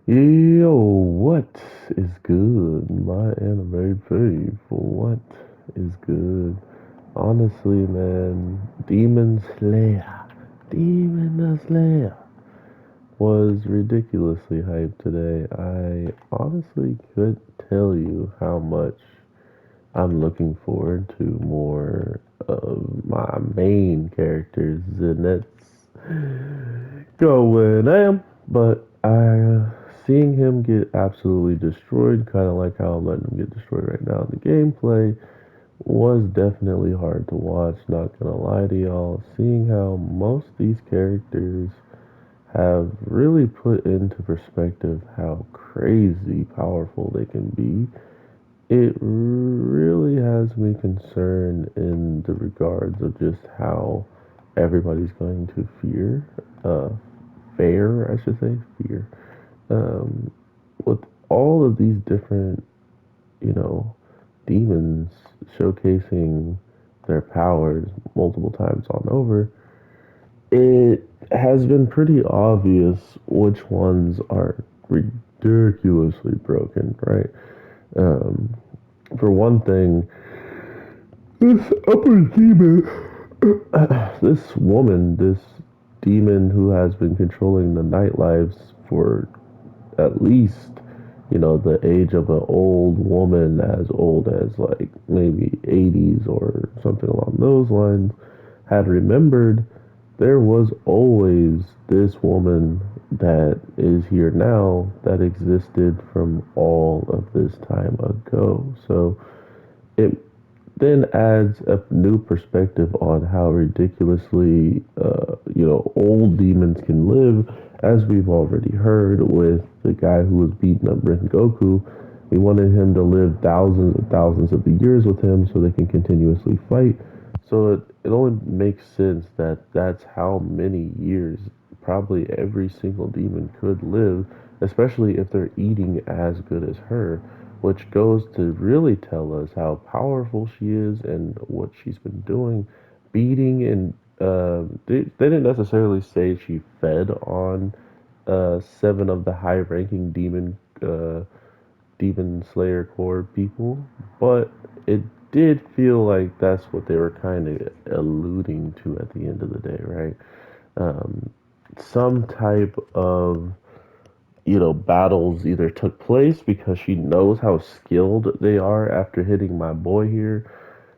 Yo, what is good, my anime faithful? What is good? Honestly, man, Demon Slayer was ridiculously hyped today. I honestly couldn't tell you how much I'm looking forward to more of my main characters, and that's going am. But seeing him get absolutely destroyed, kind of like how I'm letting him get destroyed right now in the gameplay, was definitely hard to watch. Not gonna lie to y'all. Seeing how most of these characters have really put into perspective how crazy powerful they can be, it really has me concerned in the regards of just how everybody's going to uh, fare, I should say, fear, um, with all of these different, you know, demons showcasing their powers multiple times on over. It has been pretty obvious which ones are ridiculously broken, right? Um, for one thing, this upper demon, this woman, this demon who has been controlling the nightlives for at least, the age of an old woman, as old as like maybe 80s or something along those lines, had remembered there was always this woman that is here now that existed from all of this time ago. So it then adds a new perspective on how ridiculously, old demons can live, as we've already heard with the guy who was beating up Rengoku. We wanted him to live thousands and thousands of years with him so they can continuously fight. So it only makes sense that that's how many years probably every single demon could live, especially if they're eating as good as her, which goes to really tell us how powerful she is and what she's been doing. Beating and they didn't necessarily say she fed on seven of the high-ranking demon slayer core people, but it did feel like that's what they were kind of alluding to at the end of the day, right? Um, some type of battles either took place because she knows how skilled they are after hitting my boy here.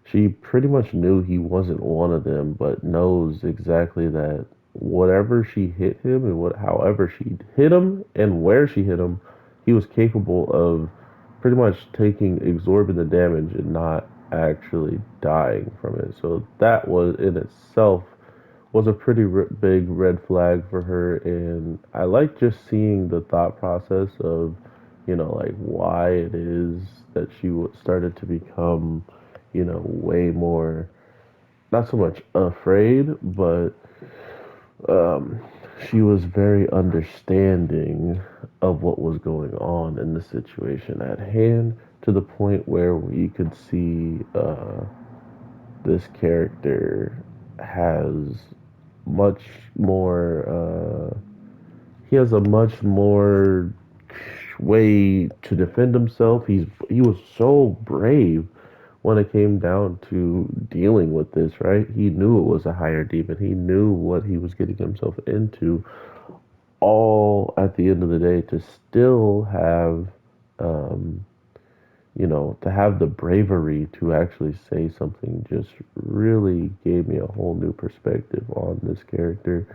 She pretty much knew he wasn't one of them, but knows exactly that whatever she hit him and however she hit him and where she hit him, he was capable of pretty much taking exorbitant damage and not actually dying from it. So that was in itself was a pretty big red flag for her, and I like just seeing the thought process of, like why it is that she started to become, way more, not so much afraid, but um, she was very understanding of what was going on in the situation at hand, to the point where we could see this character has much more he has a much more way to defend himself. He was so brave when it came down to dealing with this, right? He knew it was a higher demon. He knew what he was getting himself into, all at the end of the day, to still have um to have the bravery to actually say something just really gave me a whole new perspective on this character.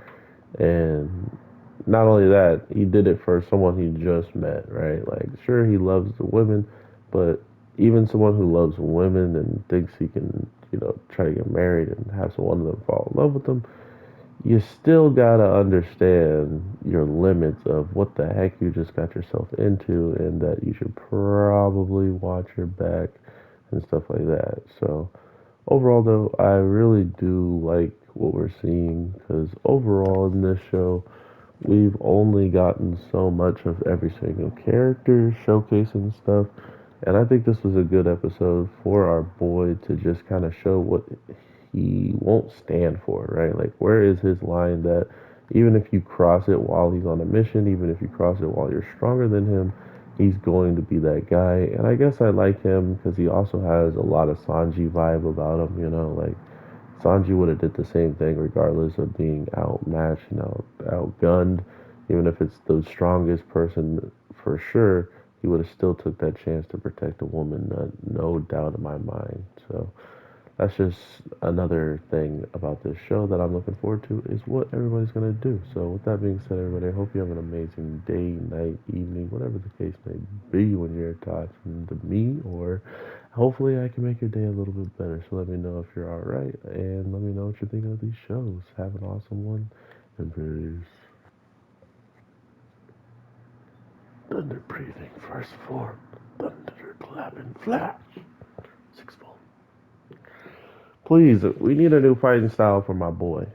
And not only that, he did it for someone he just met, right? Like, sure, he loves the women, but even someone who loves women and thinks he can, try to get married and have one of them fall in love with him, you still gotta understand your limits of what the heck you just got yourself into, and that you should probably watch your back and stuff like that. So, overall, though, I really do like what we're seeing, because overall in this show, we've only gotten so much of every single character showcasing stuff. And I think this was a good episode for our boy to just kind of show what he won't stand for, right? Like, where is his line that Even if you cross it while he's on a mission, even if you cross it while you're stronger than him, he's going to be that guy. And I guess I like him because he also has a lot of Sanji vibe about him, you know, like Sanji would have did the same thing regardless of being outmatched and outgunned. Even if it's the strongest person for sure, he would have still took that chance to protect a woman, no doubt in my mind. So that's just another thing about this show that I'm looking forward to is what everybody's gonna do. So with that being said, everybody, I hope you have an amazing day, night, evening, whatever the case may be when you're talking to me, or hopefully I can make your day a little bit better. So let me know if you're alright, and let me know what you're thinking of these shows. Have an awesome one, and peace. Thunder breathing, first form, thunder clapping, flash, sixfold. Please, we need a new fighting style for my boy.